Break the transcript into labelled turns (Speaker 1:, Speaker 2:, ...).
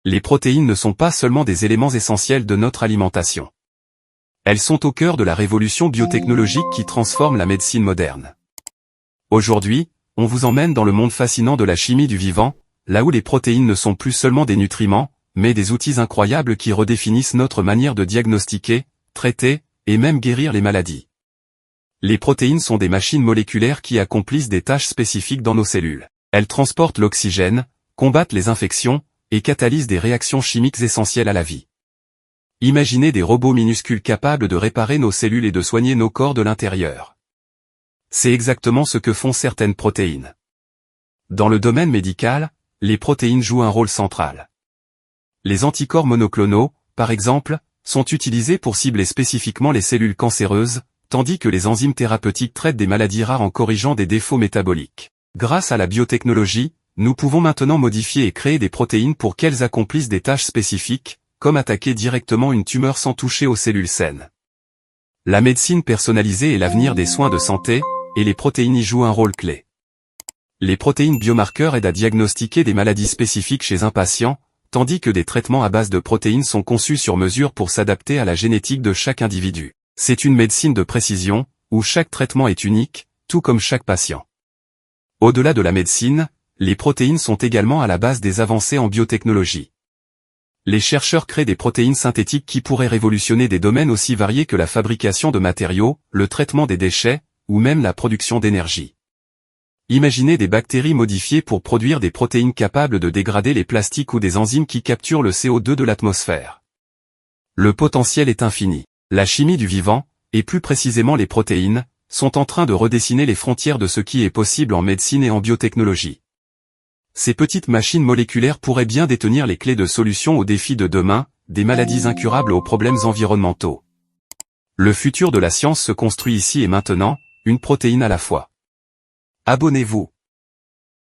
Speaker 1: Les protéines ne sont pas seulement des éléments essentiels de notre alimentation. Elles sont au cœur de la révolution biotechnologique qui transforme la médecine moderne. Aujourd'hui, on vous emmène dans le monde fascinant de la chimie du vivant, là où les protéines ne sont plus seulement des nutriments, mais des outils incroyables qui redéfinissent notre manière de diagnostiquer, traiter, et même guérir les maladies. Les protéines sont des machines moléculaires qui accomplissent des tâches spécifiques dans nos cellules. Elles transportent l'oxygène, combattent les infections, et catalysent des réactions chimiques essentielles à la vie. Imaginez des robots minuscules capables de réparer nos cellules et de soigner nos corps de l'intérieur. C'est exactement ce que font certaines protéines. Dans le domaine médical, les protéines jouent un rôle central. Les anticorps monoclonaux, par exemple, sont utilisés pour cibler spécifiquement les cellules cancéreuses, tandis que les enzymes thérapeutiques traitent des maladies rares en corrigeant des défauts métaboliques. Grâce à la biotechnologie, nous pouvons maintenant modifier et créer des protéines pour qu'elles accomplissent des tâches spécifiques, comme attaquer directement une tumeur sans toucher aux cellules saines. La médecine personnalisée est l'avenir des soins de santé, et les protéines y jouent un rôle clé. Les protéines biomarqueurs aident à diagnostiquer des maladies spécifiques chez un patient, tandis que des traitements à base de protéines sont conçus sur mesure pour s'adapter à la génétique de chaque individu. C'est une médecine de précision, où chaque traitement est unique, tout comme chaque patient. Au-delà de la médecine, les protéines sont également à la base des avancées en biotechnologie. Les chercheurs créent des protéines synthétiques qui pourraient révolutionner des domaines aussi variés que la fabrication de matériaux, le traitement des déchets, ou même la production d'énergie. Imaginez des bactéries modifiées pour produire des protéines capables de dégrader les plastiques ou des enzymes qui capturent le CO2 de l'atmosphère. Le potentiel est infini. La chimie du vivant, et plus précisément les protéines, sont en train de redessiner les frontières de ce qui est possible en médecine et en biotechnologie. Ces petites machines moléculaires pourraient bien détenir les clés de solutions aux défis de demain, des maladies incurables aux problèmes environnementaux. Le futur de la science se construit ici et maintenant, une protéine à la fois. Abonnez-vous.